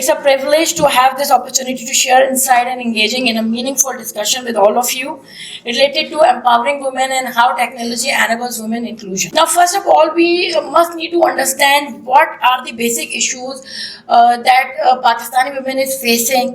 It's a privilege to have this opportunity to share insight and engaging in a meaningful discussion with all of you related to empowering women and how technology enables women inclusion. Now, first of all, we must need to understand what are the basic issues that Pakistani women is facing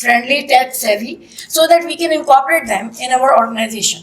friendly, tech savvy, so that we can incorporate them in our organization.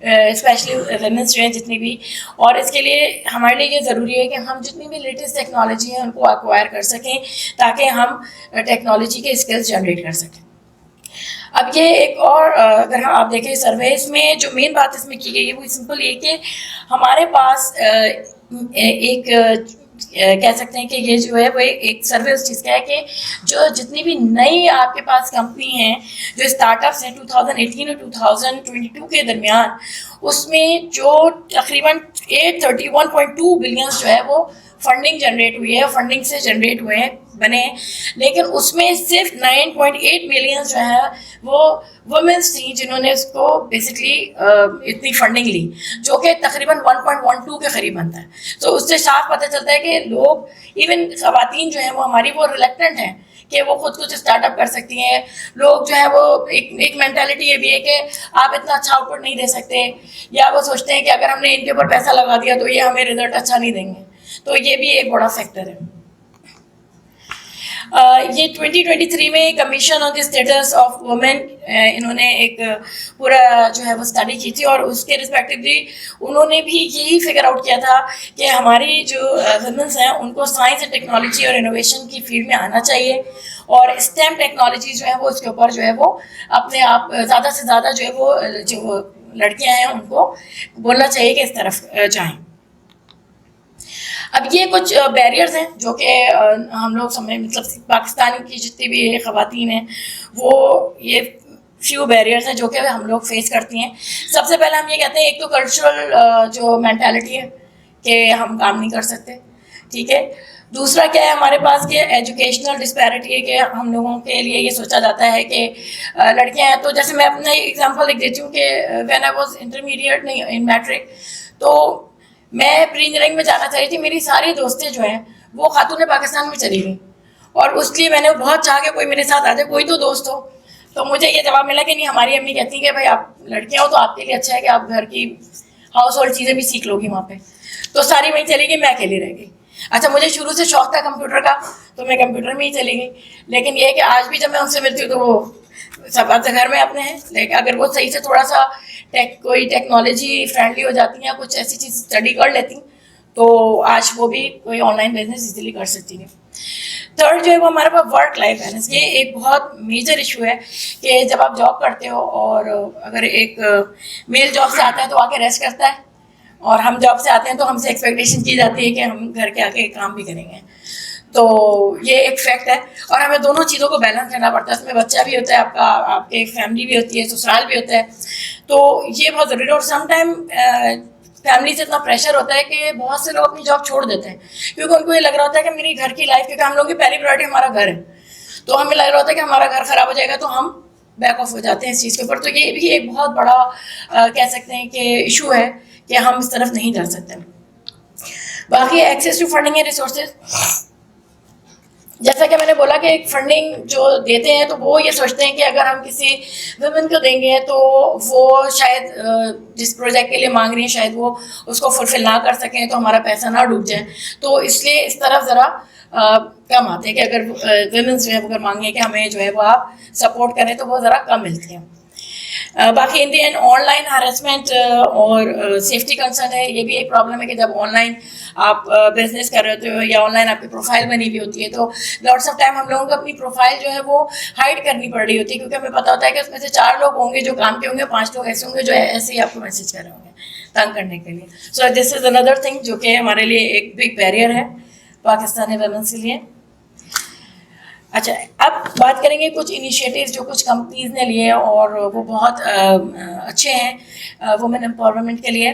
Especially women's جو ہیں جتنی بھی. اور اس کے لیے ہمارے لیے یہ ضروری ہے کہ ہم جتنی بھی لیٹسٹ ٹیکنالوجی ہیں ان کو ایکوائر کر سکیں تاکہ ہم ٹیکنالوجی کے اسکلس جنریٹ کر سکیں. اب یہ ایک اور اگر آپ دیکھیں سرویز میں جو مین بات اس میں کی گئی ہے وہ سمپل یہ کہ ہمارے پاس ایک کہہ سکتے ہیں کہ یہ جو ہے وہ ایک سروے اس چیز کا ہے کہ جو جتنی بھی نئی آپ کے پاس کمپنی ہیں جو اسٹارٹ اپس ہیں 2018 اور 2022 کے درمیان, اس میں جو تقریباً 831.2 بلینس جو ہے وہ فنڈنگ جنریٹ ہوئی ہے, فنڈنگ سے جنریٹ ہوئے ہیں بنے ہیں, لیکن اس میں صرف 9.8 ملینس جو ہے وہ وومنس تھیں جنہوں نے اس کو بیسکلی اتنی فنڈنگ لی, جو کہ تقریباً 1.12 کے قریب بنتا ہے. تو اس سے صاف پتہ چلتا ہے کہ لوگ ایون خواتین جو ہیں وہ ہماری وہ ریلیکٹنٹ ہیں کہ وہ خود کچھ اسٹارٹ اپ کر سکتی ہیں. لوگ جو ہے وہ ایک مینٹیلٹی یہ بھی ہے کہ آپ اتنا اچھا آؤٹ پٹ نہیں دے سکتے, یا وہ سوچتے ہیں کہ اگر ہم نے ان کے اوپر پیسہ لگا دیا تو یہ ہمیں رزلٹ اچھا نہیں دیں گے. تو یہ بھی ایک بڑا فیکٹر ہے. یہ 2023 میں commission on the status of women انہوں نے ایک پورا جو ہے وہ اسٹڈی کی تھی, اور اس کے رسپیکٹولی انہوں نے بھی یہی فگر آؤٹ کیا تھا کہ ہماری جو ویمنس ہیں ان کو سائنس اینڈ ٹیکنالوجی اور انوویشن کی فیلڈ میں آنا چاہیے, اور اسٹیم ٹیکنالوجی جو ہے وہ اس کے اوپر جو ہے وہ اپنے آپ زیادہ سے زیادہ جو ہے وہ جو لڑکیاں ہیں ان کو بولنا چاہیے کہ اس طرف جائیں. اب یہ کچھ بیریئرز ہیں جو کہ ہم لوگ مطلب پاکستان کی جتنی بھی خواتین ہیں وہ یہ فیو بیریئرز ہیں جو کہ ہم لوگ فیس کرتی ہیں. سب سے پہلے ہم یہ کہتے ہیں ایک تو کلچرل جو مینٹیلٹی ہے کہ ہم کام نہیں کر سکتے, ٹھیک ہے. دوسرا کیا ہے ہمارے پاس کہ ایجوکیشنل ڈسپیرٹی ہے کہ ہم لوگوں کے لیے یہ سوچا جاتا ہے کہ لڑکیاں ہیں. تو جیسے میں اپنا ایگزامپل لکھ دیتی ہوں کہ وین آئی واز انٹرمیڈیٹ نہیں ان میٹرک, تو میں پری انجینئرنگ میں جانا چاہی تھی. میری ساری دوستیں جو ہیں وہ خاتون پاکستان میں چلی گئیں, اور اس لیے میں نے بہت چاہا کہ کوئی میرے ساتھ آ جائے, کوئی تو دوست ہو. تو مجھے یہ جواب ملا کہ نہیں, ہماری امی کہتی کہ بھائی آپ لڑکیاں ہو تو آپ کے لیے اچھا ہے کہ آپ گھر کی ہاؤس ہولڈ چیزیں بھی سیکھ لو گی وہاں پہ. تو ساری وہیں چلی گئی, میں اکیلی رہ گئی. اچھا مجھے شروع سے شوق تھا کمپیوٹر کا, تو میں کمپیوٹر میں ہی چلی گئی. لیکن یہ کہ آج بھی جب میں ان سے ملتی ہوں تو وہ سب گھر میں اپنے ہیں, لیکن اگر وہ صحیح سے تھوڑا سا کوئی ٹیکنالوجی فرینڈلی ہو جاتی ہیں یا کچھ ایسی چیز اسٹڈی کر لیتی ہیں تو آج وہ بھی کوئی آن لائن بزنس ایزیلی کر سکتی ہیں. تھرڈ جو ہے وہ ہمارے پاس ورک لائف بیلنس. یہ ایک بہت میجر ایشو ہے کہ جب آپ جاب کرتے ہو اور اگر ایک میل جاب سے آتا ہے تو آ کے ریسٹ کرتا ہے, اور ہم جاب سے آتے ہیں تو ہم سے ایکسپیکٹیشن کی جاتی ہے کہ ہم گھر کے آ کے کام بھی کریں گے. تو یہ ایک فیکٹ ہے, اور ہمیں دونوں چیزوں کو بیلنس کرنا پڑتا ہے. اس میں بچہ بھی ہوتا ہے آپ کا, آپ کی فیملی بھی ہوتی ہے, سسرال بھی ہوتا ہے. تو یہ بہت ضروری ہے. اور سم ٹائم فیملی سے اتنا پریشر ہوتا ہے کہ بہت سے لوگ اپنی جاب چھوڑ دیتے ہیں, کیونکہ ان کو یہ لگ رہا ہوتا ہے کہ میری گھر کی لائف, کیونکہ ہم لوگوں کی پہلی پرائرٹی ہمارا گھر ہے, تو ہمیں لگ رہا ہوتا ہے کہ ہمارا گھر خراب ہو جائے گا تو ہم بیک آف ہو جاتے ہیں اس چیز کے اوپر. تو یہ بھی ایک بہت بڑا کہہ سکتے ہیں کہ ایشو ہے کہ ہم اس طرف نہیں جا سکتے. باقی access to funding and resources, جیسا کہ میں نے بولا کہ ایک فنڈنگ جو دیتے ہیں تو وہ یہ سوچتے ہیں کہ اگر ہم کسی ویمن کو دیں گے تو وہ شاید جس پروجیکٹ کے لیے مانگ رہی ہیں شاید وہ اس کو فلفل نہ کر سکیں, تو ہمارا پیسہ نہ ڈوب جائے. تو اس لیے اس طرف ذرا کم آتے ہیں کہ اگر ویمنس جو ہے اگر مانگیں کہ ہمیں جو ہے وہ آپ سپورٹ کریں تو وہ ذرا کم ملتے ہیں. باقی in the end online harassment اور سیفٹی کنسرن ہے. یہ بھی ایک پرابلم ہے کہ جب آن لائن آپ بزنس کر رہے ہوتے ہو یا آن لائن آپ کی پروفائل بنی ہوئی ہوتی ہے تو لاٹس آف ٹائم ہم لوگوں کو اپنی پروفائل جو ہے وہ ہائڈ کرنی پڑ رہی ہوتی ہے, کیونکہ ہمیں پتہ ہوتا ہے کہ اس میں سے 4 لوگ ہوں گے جو کام کے ہوں گے, 5 لوگ ایسے ہوں گے جو ایسے ہی آپ کو میسج کر رہے ہوں گے تنگ کرنے کے لیے. سو دس از اندر تھنگ جو کہ ہمارے لیے ایک بگ بیریئر ہے پاکستانی ویمنس کے لیے. اچھا, اب بات کریں گے کچھ انیشیٹیوز جو کچھ کمپنیز نے لیے اور وہ بہت اچھے ہیں وومن امپاورمنٹ کے لیے,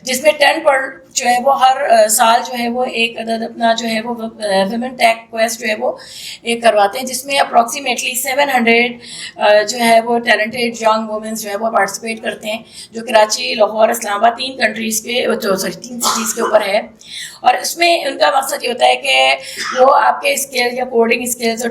جس میں 10 جو ہے وہ ہر سال جو ہے وہ ایک عدد اپنا جو ہے وہ ویمن ٹیک کویسٹ جو ہے وہ ایک کرواتے ہیں, جس میں اپروکسیمیٹلی 700 جو ہے وہ ٹیلنٹڈ ینگ وومنس جو ہے وہ پارٹیسپیٹ کرتے ہیں, جو کراچی, لاہور, اسلام آباد 3 کنٹریز کے 3 سٹیز کے اوپر ہے. اور اس میں ان کا مقصد یہ ہوتا ہے کہ وہ آپ کے اسکل یا کوڈنگ اسکلز اور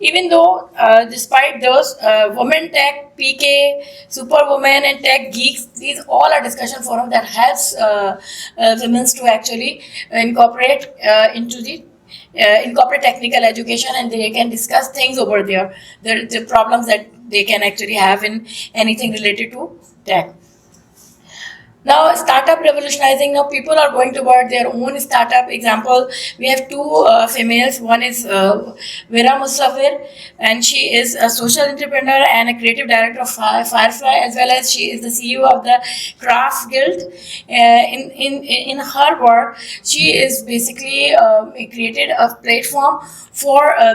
even though despite those women tech, PK, superwoman and tech geeks, these all are discussion forum that helps women to actually incorporate incorporate technical education, and they can discuss things over there, the problems that they can actually have in anything related to tech. Now, startup revolutionizing. Now, people are going toward their own startup. Example, we have two females. One is Vera Musafir, and she is a social entrepreneur and a creative director of Firefly, as well as she is the CEO of the Craft Guild. In her work, she is basically created a platform for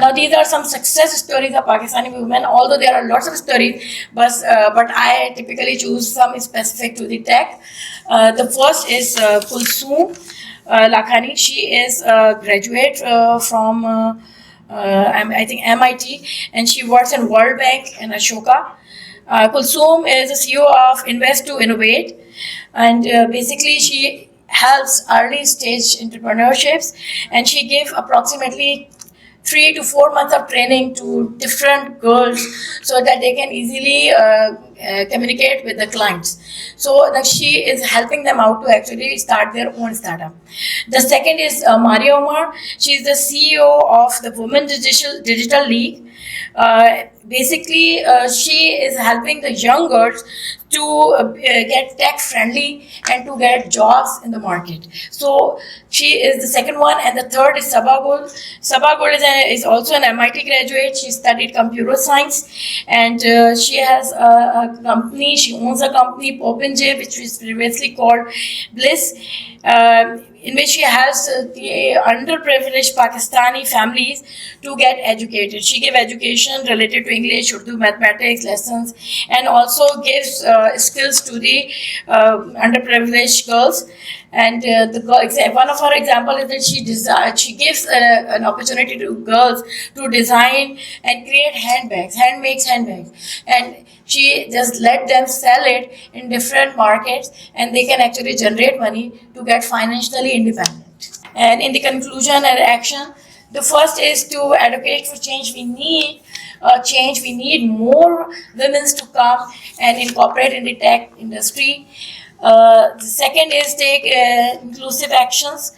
Now these are some success stories of Pakistani women, although there are lots of stories, but I typically choose some specific to the tech. The first is Kulsoom Lakhani. She is a graduate from I think MIT, and she works in World Bank and Ashoka. Kulsoom is the CEO of Invest to Innovate, and basically she helps early stage entrepreneurships, and she gives approximately 3 to 4 months of training to different girls so that they can easily communicate with the clients. So that she is helping them out to actually start their own startup. The second is Maria Omar. She is the CEO of the Women Digital League. Basically, she is helping the young girls to get tech friendly and to get jobs in the market. So she is the second one, and the third is Sabha Gul. Sabha Gul is also an MIT graduate. She studied computer science, and she has a company. She owns a company, Popinjay, which was previously called Bliss, in which she helps the underprivileged Pakistani families to get educated. She gives education related to English, Urdu, mathematics lessons, and also gives skills to the underprivileged girls. And one of her example is that she gives an opportunity to girls to design and create handbags, handmakes handbags, and she just let them sell it in different markets, and they can actually generate money to get financially independent. And in the conclusion and action, the first is to advocate for change. We need change. We need more women to come and incorporate in the tech industry. The second is take inclusive actions.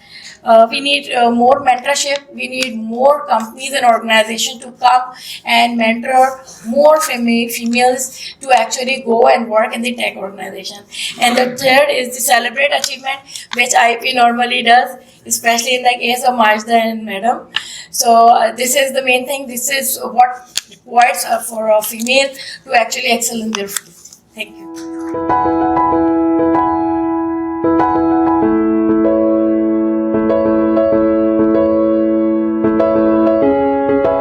We need more mentorship. We need more companies and organizations to come and mentor more females to actually go and work in the tech organization. And the third is the celebrate achievement, which IP normally does, especially in the case of Majda and Madam. So this is the main thing. This is what requires for a female to actually excel in their field. Thank you.